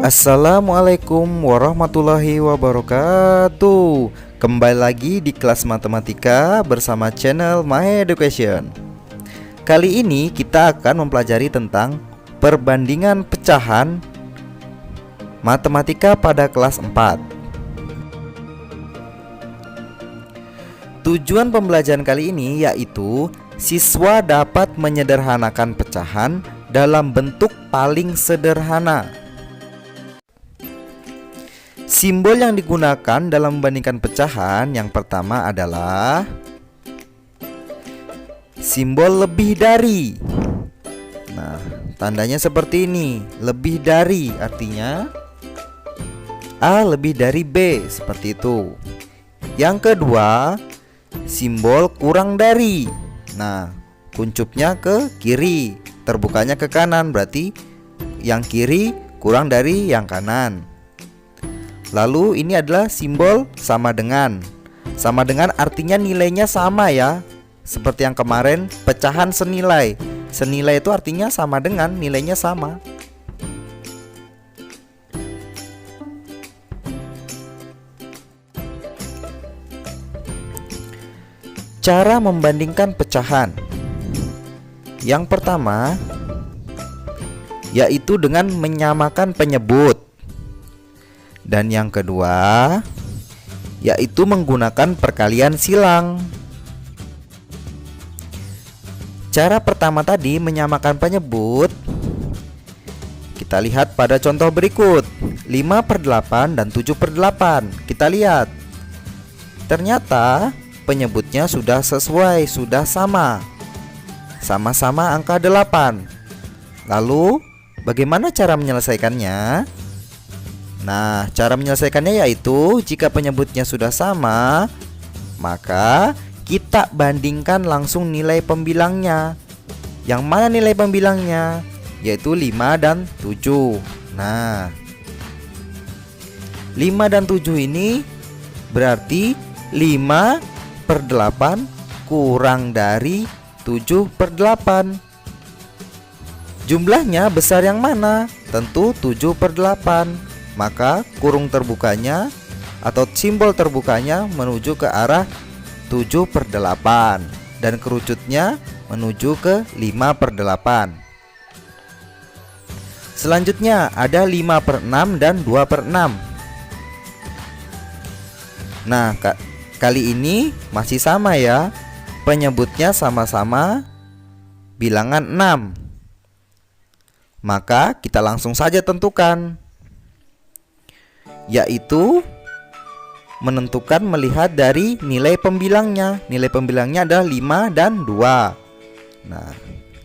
Assalamualaikum warahmatullahi wabarakatuh. Kembali lagi di kelas matematika bersama channel My Education. Kali ini kita akan mempelajari tentang perbandingan pecahan matematika pada kelas 4. Tujuan pembelajaran kali ini yaitu siswa dapat menyederhanakan pecahan dalam bentuk paling sederhana. Simbol yang digunakan dalam membandingkan pecahan yang pertama adalah simbol lebih dari. Nah, tandanya seperti ini. Lebih dari artinya A lebih dari B, seperti itu. Yang kedua, simbol kurang dari. Nah, kuncupnya ke kiri, terbukanya ke kanan, berarti yang kiri kurang dari yang kanan. Lalu ini adalah simbol sama dengan. Sama dengan artinya nilainya sama ya. Seperti yang kemarin pecahan senilai. Senilai itu artinya sama dengan, nilainya sama. Cara membandingkan pecahan. Yang pertama yaitu dengan menyamakan penyebut. Dan yang kedua yaitu menggunakan perkalian silang. Cara pertama tadi menyamakan penyebut, kita lihat pada contoh berikut 5/8 dan 7/8. Kita lihat, ternyata penyebutnya sudah sesuai, sudah sama. Sama-sama angka 8. Lalu bagaimana cara menyelesaikannya? Nah, cara menyelesaikannya yaitu jika penyebutnya sudah sama, maka kita bandingkan langsung nilai pembilangnya. Yang mana nilai pembilangnya? Yaitu 5 dan 7. Nah, 5 dan 7 ini berarti 5/8 kurang dari 7/8. Jumlahnya besar yang mana? Tentu 7/8. Maka kurung terbukanya atau simbol terbukanya menuju ke arah 7/8 dan kerucutnya menuju ke 5/8. Selanjutnya ada 5/6 dan 2/6. Nah, kali ini masih sama ya. Penyebutnya sama-sama bilangan 6. Maka kita langsung saja tentukan, yaitu menentukan melihat dari nilai pembilangnya. Nilai pembilangnya adalah 5 dan 2. Nah,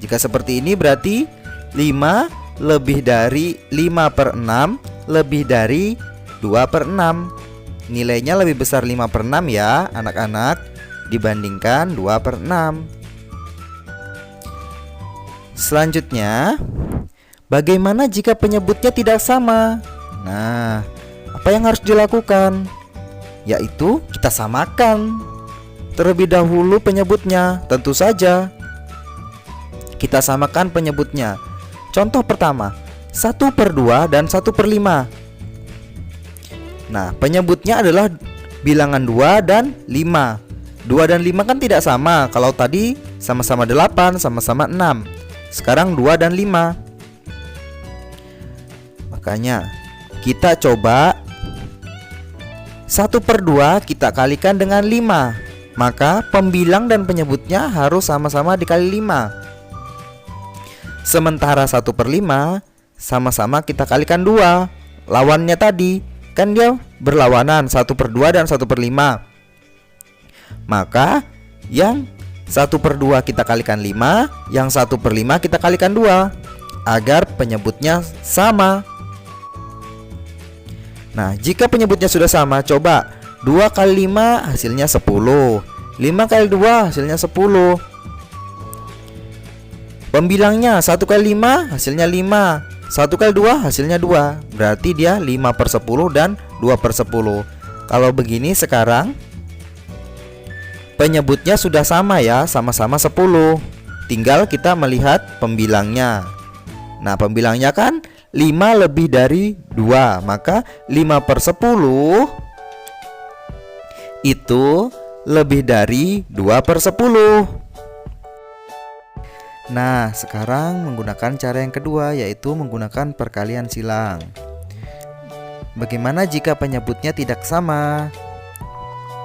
jika seperti ini berarti 5 lebih dari 5/6 lebih dari 2/6. Nilainya lebih besar 5/6 ya anak-anak, dibandingkan 2/6. Selanjutnya, bagaimana jika penyebutnya tidak sama? Nah, apa yang harus dilakukan? Yaitu kita samakan terlebih dahulu penyebutnya. Tentu saja kita samakan penyebutnya. Contoh pertama, 1/2 dan 1/5. Nah, penyebutnya adalah bilangan 2 dan 5. 2 dan 5 kan tidak sama. Kalau tadi sama-sama 8, sama-sama 6. Sekarang 2 dan 5. Makanya kita coba 1/2 kita kalikan dengan 5. Maka pembilang dan penyebutnya harus sama-sama dikali 5. Sementara 1/5 sama-sama kita kalikan 2. Lawannya tadi kan dia berlawanan, 1/2 dan 1/5. Maka yang 1/2 kita kalikan 5, yang 1/5 kita kalikan 2 agar penyebutnya sama. Nah, jika penyebutnya sudah sama, coba 2 kali 5 hasilnya 10. 5 kali 2 hasilnya 10. Pembilangnya 1 kali 5 hasilnya 5. 1 kali 2 hasilnya 2. Berarti dia 5/10 dan 2/10. Kalau begini sekarang penyebutnya sudah sama ya, sama-sama 10. Tinggal kita melihat pembilangnya. Nah, pembilangnya kan 5 lebih dari 2. Maka 5/10 itu lebih dari 2/10. Nah, sekarang menggunakan cara yang kedua, yaitu menggunakan perkalian silang. Bagaimana jika penyebutnya tidak sama?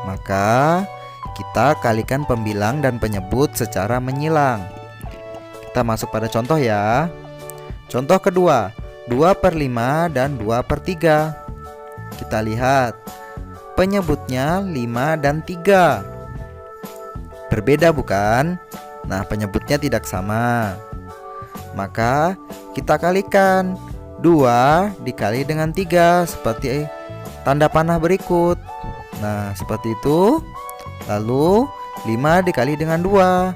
Maka kita kalikan pembilang dan penyebut secara menyilang. Kita masuk pada contoh ya. Contoh kedua, 2/5 dan 2/3. Kita lihat penyebutnya 5 dan 3. Berbeda bukan? Nah, penyebutnya tidak sama. Maka kita kalikan 2 dikali dengan 3 seperti tanda panah berikut. Nah, seperti itu. Lalu 5 dikali dengan 2.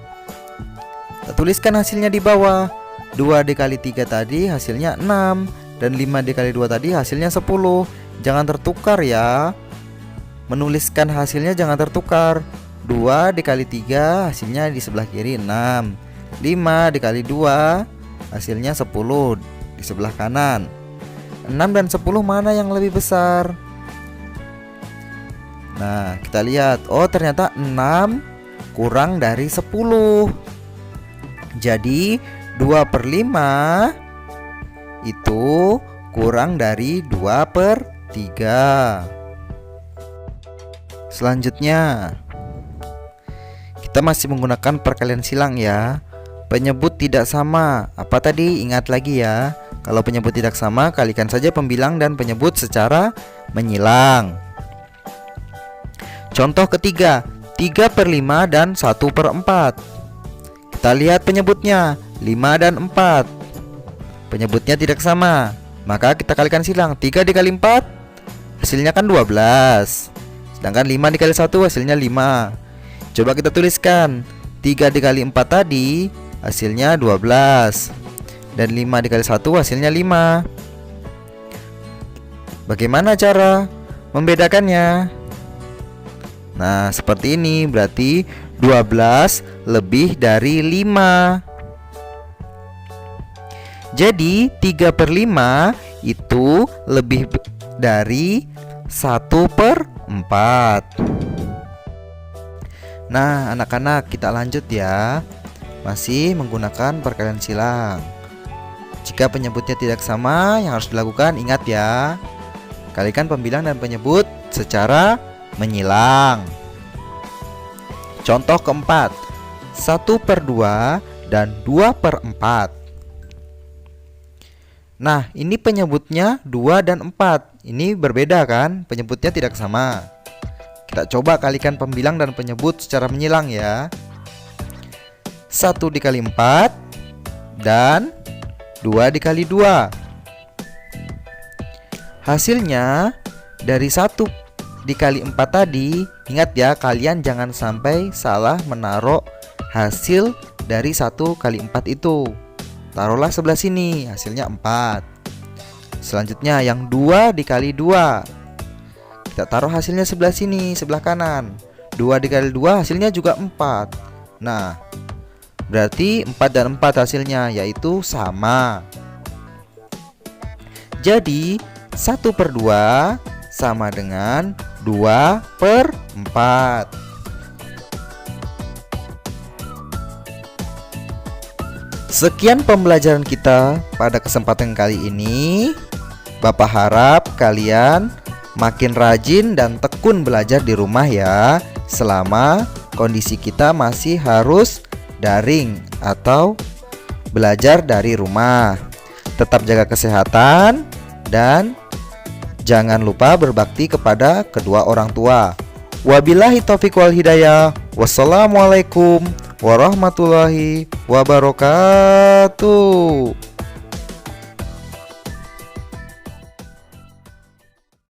Kita tuliskan hasilnya di bawah. 2 dikali 3 tadi hasilnya 6. Dan 5 dikali 2 tadi hasilnya 10. Jangan tertukar ya. Menuliskan hasilnya jangan tertukar. 2 dikali 3 hasilnya di sebelah kiri 6. 5 dikali 2 hasilnya 10 di sebelah kanan. 6 dan 10 mana yang lebih besar? Nah, kita lihat. Oh, ternyata 6 kurang dari 10. Jadi 2/5 itu kurang dari 2/3. Selanjutnya kita masih menggunakan perkalian silang ya. Penyebut tidak sama. Apa tadi? Ingat lagi ya. Kalau penyebut tidak sama, kalikan saja pembilang dan penyebut secara menyilang. Contoh ketiga, 3/5 dan 1/4. Kita lihat penyebutnya 5 dan 4. Penyebutnya tidak sama. Maka kita kalikan silang. 3 dikali 4 hasilnya kan 12. Sedangkan 5 dikali 1 hasilnya 5. Coba kita tuliskan. 3 dikali 4 tadi hasilnya 12. Dan 5 dikali 1 hasilnya 5. Bagaimana cara membedakannya? Nah, seperti ini. Berarti 12 lebih dari 5. Jadi 3/5 itu lebih dari 1/4. Nah, anak-anak, kita lanjut ya. Masih menggunakan perkalian silang. Jika penyebutnya tidak sama, yang harus dilakukan ingat ya. Kalikan pembilang dan penyebut secara menyilang. Contoh keempat, 1/2 dan 2/4. Nah, ini penyebutnya 2 dan 4. Ini berbeda kan? Penyebutnya tidak sama. Kita coba kalikan pembilang dan penyebut secara menyilang ya. 1 dikali 4 dan 2 dikali 2. Hasilnya dari 1 dikali 4 tadi, ingat ya, kalian jangan sampai salah menaruh hasil dari 1 kali 4 itu. Taruhlah sebelah sini, hasilnya 4. Selanjutnya yang 2 dikali 2. Kita taruh hasilnya sebelah sini, sebelah kanan. 2 dikali 2 hasilnya juga 4. Nah, berarti 4 dan 4 hasilnya, yaitu sama. Jadi 1/2 sama dengan 2/4. Sekian pembelajaran kita pada kesempatan kali ini. Bapak harap kalian makin rajin dan tekun belajar di rumah ya, selama kondisi kita masih harus daring atau belajar dari rumah. Tetap jaga kesehatan dan jangan lupa berbakti kepada kedua orang tua. Wabillahi taufiq wal hidayah. Wassalamualaikum warahmatullahi wabarakatuh.